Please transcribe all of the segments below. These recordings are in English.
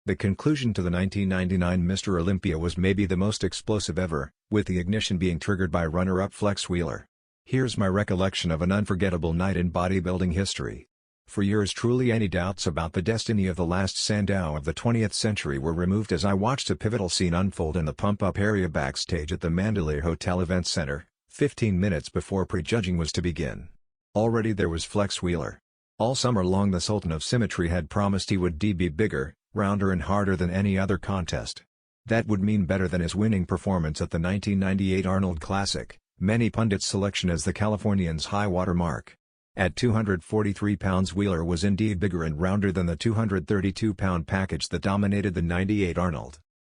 The conclusion to the 1999 Mr. Olympia was maybe the most explosive ever, with the ignition being triggered by runner-up Flex Wheeler. Here's my recollection of an unforgettable night in bodybuilding history. For years truly any doubts about the destiny of the last Sandow of the 20th century were removed as I watched a pivotal scene unfold in the pump-up area backstage at the Mandalay Hotel Event Center, 15 minutes before prejudging was to begin. Already there was Flex Wheeler. All summer long the Sultan of Symmetry had promised he would be bigger, rounder and harder than any other contest. That would mean better than his winning performance at the 1998 Arnold Classic, many pundits' selection as the Californian's high-water mark. At 243 pounds Wheeler was indeed bigger and rounder than the 232-pound package that dominated the '98 Arnold.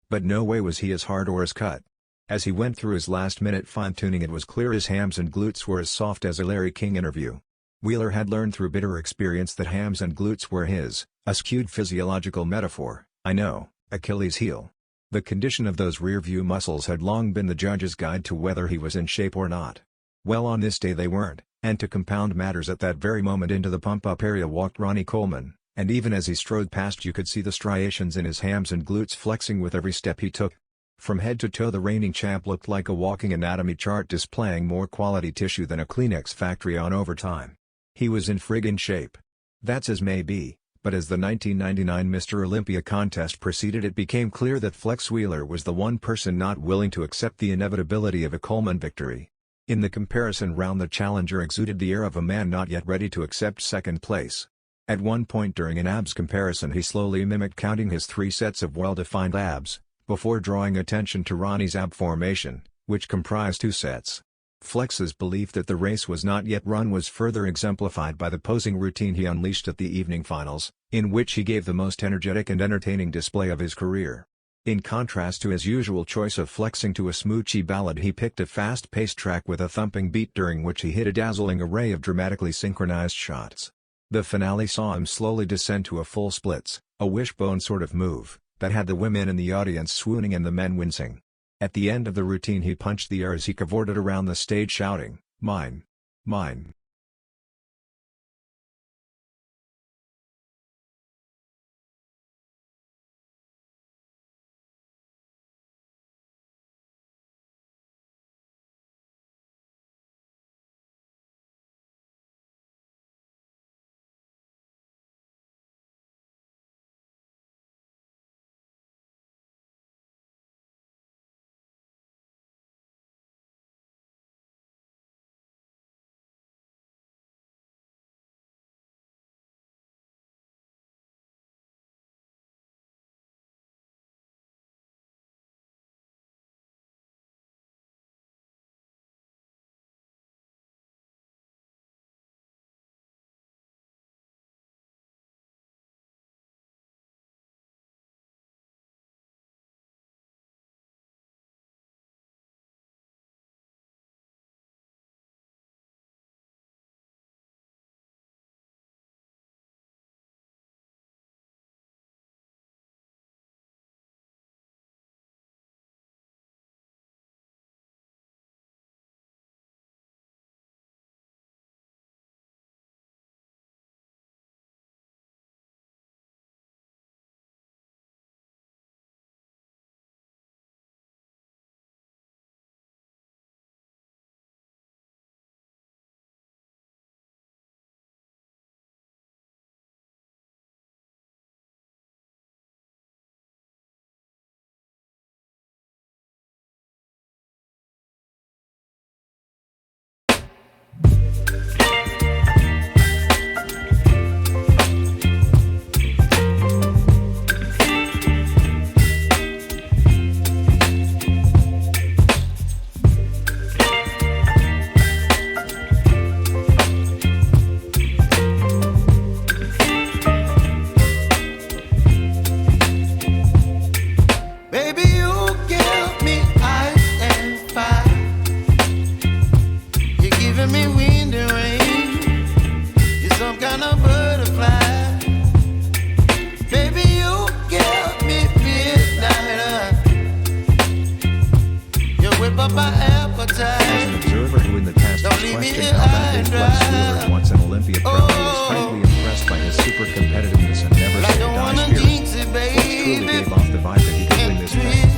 But no way was he as hard or as cut. As he went through his last-minute fine-tuning it was clear his hams and glutes were as soft as a Larry King interview. Wheeler had learned through bitter experience that hams and glutes were his, a skewed physiological metaphor, I know, Achilles' heel. The condition of those rear-view muscles had long been the judge's guide to whether he was in shape or not. Well, on this day they weren't, and to compound matters at that very moment into the pump-up area walked Ronnie Coleman, and even as he strode past you could see the striations in his hams and glutes flexing with every step he took. From head to toe the reigning champ looked like a walking anatomy chart displaying more quality tissue than a Kleenex factory on overtime. He was in friggin' shape. That's as may be, but as the 1999 Mr. Olympia contest proceeded it became clear that Flex Wheeler was the one person not willing to accept the inevitability of a Coleman victory. In the comparison round the challenger exuded the air of a man not yet ready to accept second place. At one point during an abs comparison he slowly mimicked counting his 3 sets of well-defined abs, before drawing attention to Ronnie's ab formation, which comprised 2 sets. Flex's belief that the race was not yet run was further exemplified by the posing routine he unleashed at the evening finals, in which he gave the most energetic and entertaining display of his career. In contrast to his usual choice of flexing to a smoochy ballad he picked a fast-paced track with a thumping beat during which he hit a dazzling array of dramatically synchronized shots. The finale saw him slowly descend to a full splits, a wishbone sort of move, that had the women in the audience swooning and the men wincing. At the end of the routine he punched the air as he cavorted around the stage shouting, "Mine! Mine!" clearly gave off the vibe that he could win this thing.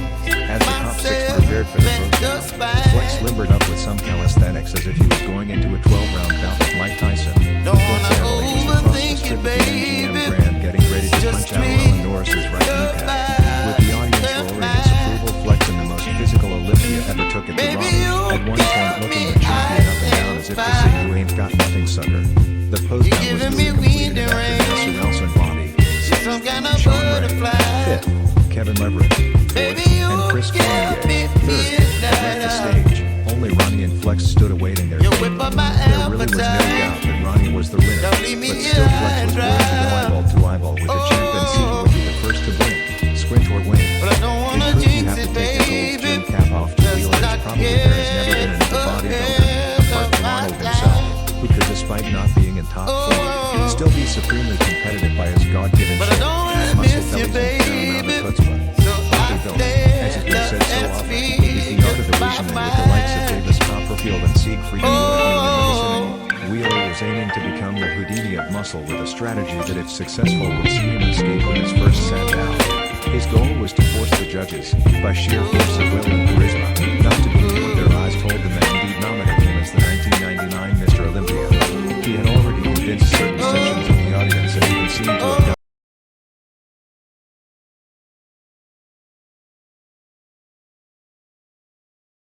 As the top six prepared for the post round, Flex limbered up with some calisthenics as if he was going into a 12-round bout with Mike Tyson. Before Sandal was across the strip of the MGM Grand getting ready to punch out Alan Norris's right kneecap. With the audience roaring its approval, Flex in the most physical Olympia ever took it to Ronnie, at one point looking the champion up and down as if to say you ain't got nothing, sucker. The post round was duly completed after Nelson Bobby, Sean Ray, fifth, Kevin Leverett, fourth, and Chris Cormier, third, had left the stage. Only Ronnie and Flex stood awaiting their fate. There really was no doubt that Ronnie was the winner, but still Flex was willing to go eyeball to eyeball with the champ and see who would be the first to blink, squint or wink. In truth, you have to take the gold gym cap off to Wheeler, as probably there has never been another bodybuilder, apart from Arnold himself, who could, despite not being in top form, still be supremely competitive by his God-given shape, muscle bellies, and fair amount of chutzpah. Bodybuilding, as has been said so often, is the art of the regimen with the likes of Davis Copperfield and Siegfried Wheeler was aiming to become the Houdini of muscle with a strategy that, if successful, would see him escape when his first sat down. His goal was to force the judges, by sheer force of will and charisma, not to believe what their eyes told them and indeed nominate him as the 1999 Mr. Olympia. He had already convinced certain